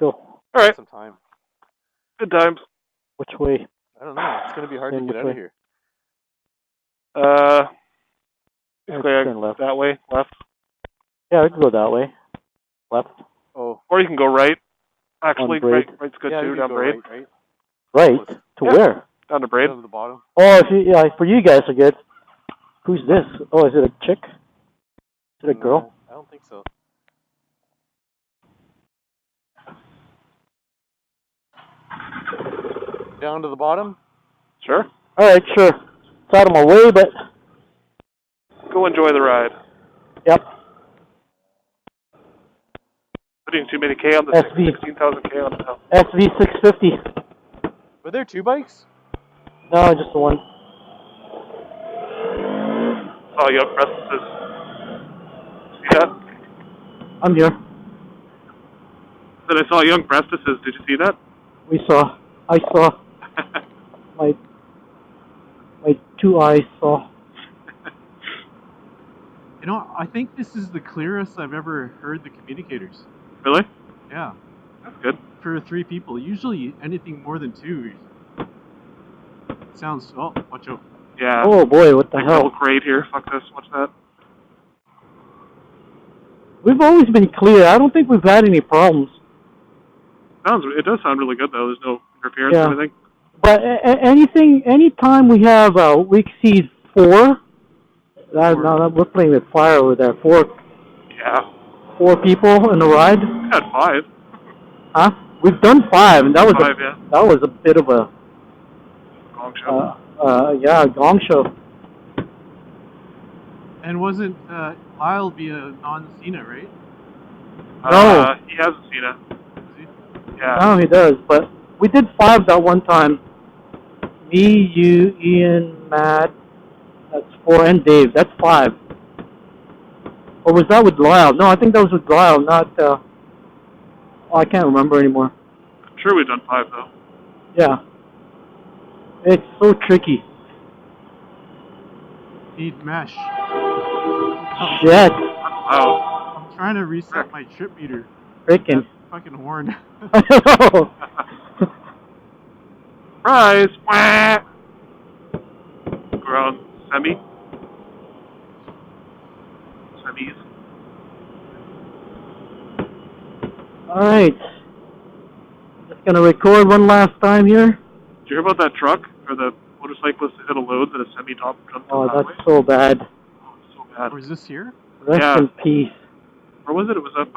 go. All right. Some time. Good times. Which way? I don't know. It's going to be hard to get out of here. Turn left. That way, left. Yeah, we can go that way. Left. Oh. Or you can go right. Actually, right's good too. Down Braid. Right? To where? Down to Braid. Down to the bottom. Oh, for you guys are good. Who's this? Oh, is it a chick? Is it a girl? I don't think so. Down to the bottom? Sure. All right, sure. It's out of my way, but... Go enjoy the ride. Yep. Putting too many K on the 16,000 K on the hill. SV650. Were there 2 bikes? No, just the one. Oh, you have Preston's. See that? I'm here. Then I saw young Preston's. Did you see that? I saw. my 2 eyes saw. You know, I think this is the clearest I've ever heard the communicators. Really? Yeah. That's good. For 3 people. Usually anything more than 2 sounds... Oh, watch out. Yeah. Oh boy, what the hell? Double crate here. Fuck this. Watch that. We've always been clear. I don't think we've had any problems. It does sound really good though. There's no interference or anything. But anytime we have we exceed 4. Now we're playing with fire over there. 4. Yeah. 4 people in the ride. We had 5. Huh? We've done 5, and that was 5, that was a bit of a gong show. Gong show. And wasn't Lyle be a non-Sena, right? No. He has a Sena. Is he? Yeah. No, he does. But we did 5 that one time. Me, you, Ian, Matt. That's 4, and Dave. That's 5. Or was that with Lyle? No, I think that was with Lyle, not... I can't remember anymore. I'm sure we've done 5, though. Yeah. It's so tricky. Need mesh. Shit. Wow. I'm trying to reset my trip meter. Freaking. That fucking horn. I know. Surprise! Wah! We're on semis. Alright. Just gonna record one last time here. Did you hear about that truck? Or the motorcyclist that hit a load that a semi-top jumped on the highway? That's so bad. Oh, it's so bad. Or is this here? Rest in peace. Where was it? It was up,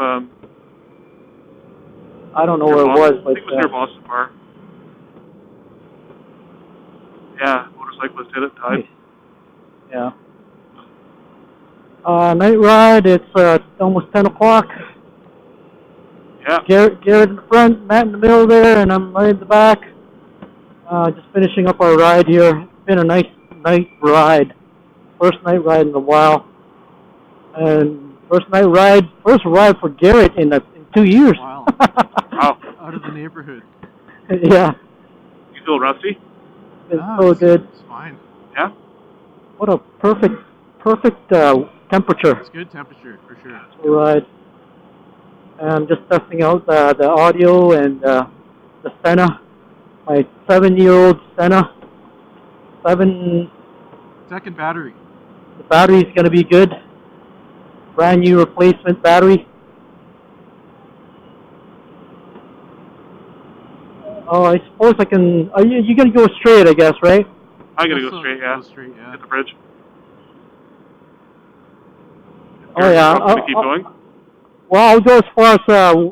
I don't know where it was, but... I think it was near Boston Bar. Yeah, motorcyclist hit it, died. Nice. Yeah. Night ride, it's almost 10 o'clock. Yeah. Garrett in the front, Matt in the middle there, and I'm right in the back. Just finishing up our ride here. It's been a nice night ride. First night ride in a while. And first ride for Garrett in 2 years. Wow. Wow. Out of the neighborhood. Yeah. You feel rusty? It's so good. It's fine. Yeah? What a perfect temperature. It's good temperature, for sure. Right. And I'm just testing out the audio and the Sena. My 7-year-old Sena. 7... Second battery. The battery's going to be good. Brand new replacement battery. Oh, I suppose I can... You're going to go straight, I guess, right? I'm going to go straight, yeah. Go straight, yeah. Hit the bridge. Oh, yeah. Keep going? Well, I'll go as far as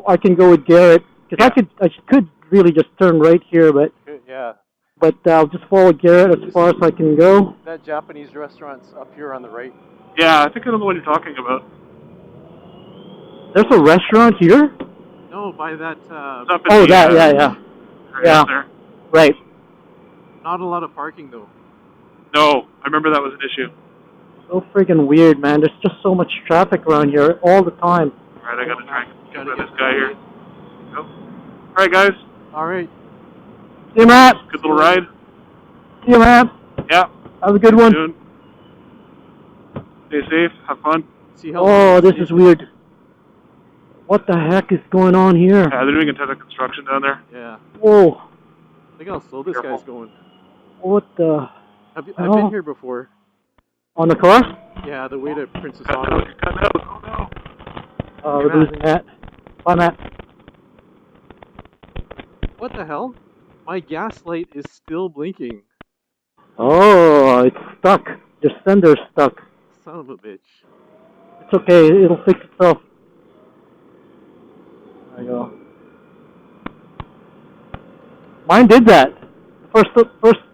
I can go with Garrett. Because I could really just turn right here, but... Yeah. But I'll just follow Garrett as far as I can go. That Japanese restaurant's up here on the right. Yeah, I think I know the one you're talking about. There's a restaurant here? No, by that... Yeah. Right. Not a lot of parking, though. No, I remember that was an issue. So friggin' weird, man. There's just so much traffic around here all the time. Alright, I gotta try and get by this guy here. Go. Alright, guys. Alright. See you, Matt. Good little ride. See you, Matt. Yeah. Have a good one. Soon. Stay safe. Have fun. See how oh, this is weird. What the heck is going on here? Yeah, they're doing a ton of construction down there. Yeah. Whoa. Look how slow this Careful. guy's going. What the? I've been here before. On the car? Yeah, the way to Princess Cut Auto. out, you're cutting out. Oh no. We're Matt. losing Matt. Bye, Matt. What the hell? My gas light is still blinking. Oh, it's stuck. The sender's stuck. Son of a bitch. It's okay. It'll fix itself. There you go. Mine did that. First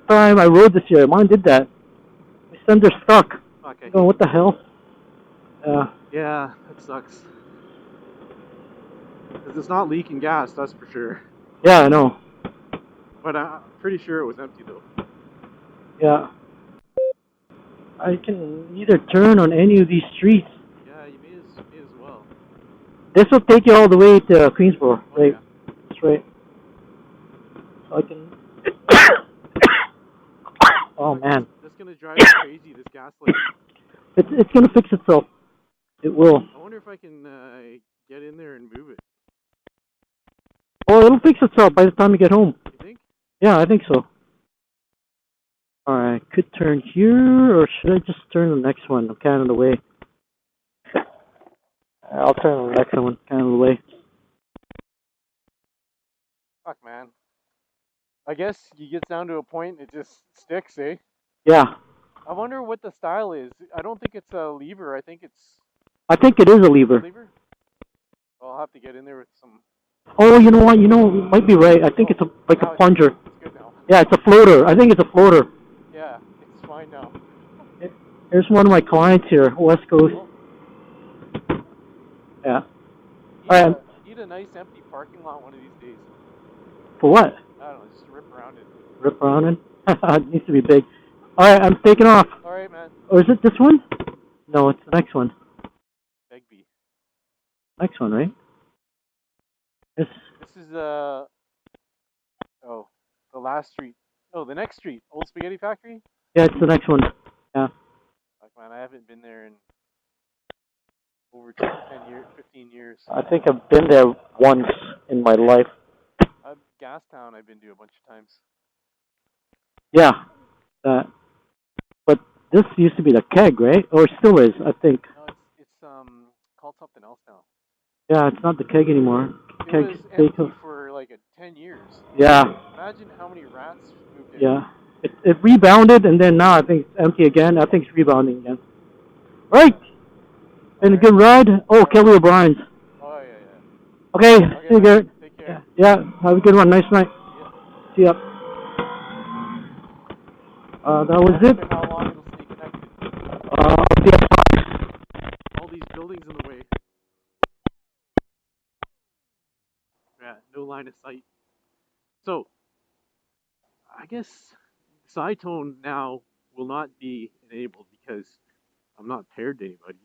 time I rode this year, mine did that. My sender's stuck. Okay. I'm going, what the hell? Yeah, that sucks. Because it's not leaking gas, that's for sure. Yeah, I know. But I'm pretty sure it was empty though. Yeah. I can either turn on any of these streets. Yeah, you may as well. This will take you all the way to Queensboro, Oh, right? yeah. That's right. So I can. Oh man, That's gonna drive me crazy, this gas light. it's gonna fix itself. It will. I wonder if I can get in there and move it. Oh, it'll fix itself by the time you get home. You think? Yeah, I think so. Alright, could turn here, or should I just turn the next one? I'm kind of in the way. I'll turn the next one, kind of in the way. Fuck, man. I guess you get down to a point it just sticks, eh? Yeah, I wonder what the style is. I don't think it's a lever. I think it's I think it is a a lever. lever. I'll have to get in there with some. Oh, you know what? You might be right. I think it's like a plunger. It's good now. Yeah, it's a floater. I think it's a floater. Yeah, it's fine now. Here's one of my clients here, West Coast. Yeah. Need a nice empty parking lot one of these days. For what? I don't know, just rip around it. Rip around it? It needs to be big. Alright, I'm taking off. Alright, man. Or is it this one? No, it's the next one. Begbie. Next one, right? This This is the last street. Oh, the next street. Old Spaghetti Factory? Yeah, it's the next one. Yeah. Like, man, I haven't been there in over 10 years, 15 years. I think I've been there once in my life. Gastown I've been to a bunch of times. Yeah. But this used to be the keg, right? Or it still is, I think. No, it's called something else now. Yeah, it's not the keg anymore. It Keg was steak. empty for like 10 years. Yeah. Imagine how many rats moved in. Yeah. It rebounded, and then now I think it's empty again. I think it's rebounding again. Right. Been a good ride. Oh, Kelly O'Brien's. Oh, yeah. Okay, see you, man. Garrett. Take care. Yeah, have a good one. Nice night. Yeah. See ya. That was it. How long it'll stay connected. Yeah. All these buildings in the way. Yeah, no line of sight. So, I guess sidetone now will not be enabled because I'm not paired to anybody.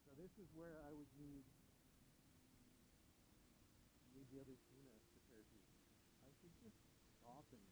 So this is where I would need the other Sena to pair to. I could just stop and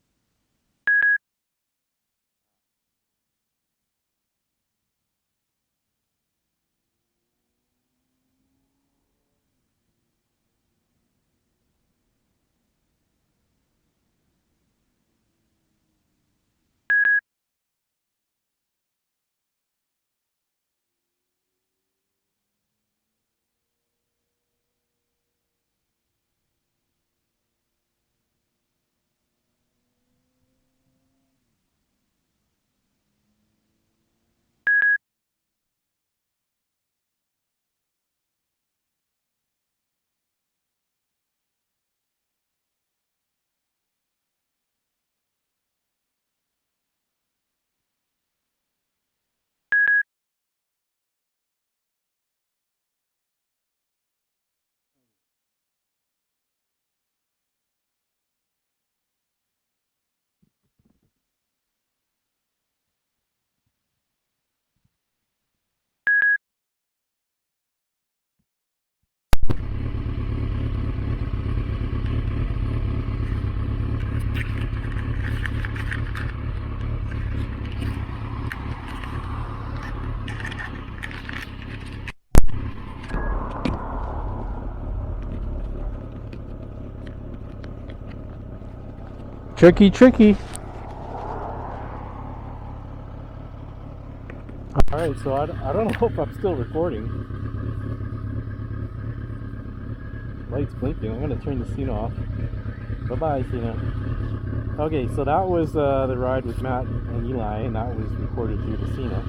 Tricky, tricky. Alright, so I don't know if I'm still recording. Light's blinking. I'm going to turn the Sena off. Bye-bye, Sena. Okay, so that was the ride with Matt and Eli, and that was recorded through the Sena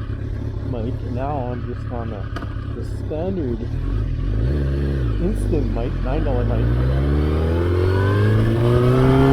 mic. And now I'm just on the standard instant mic, $9 mic.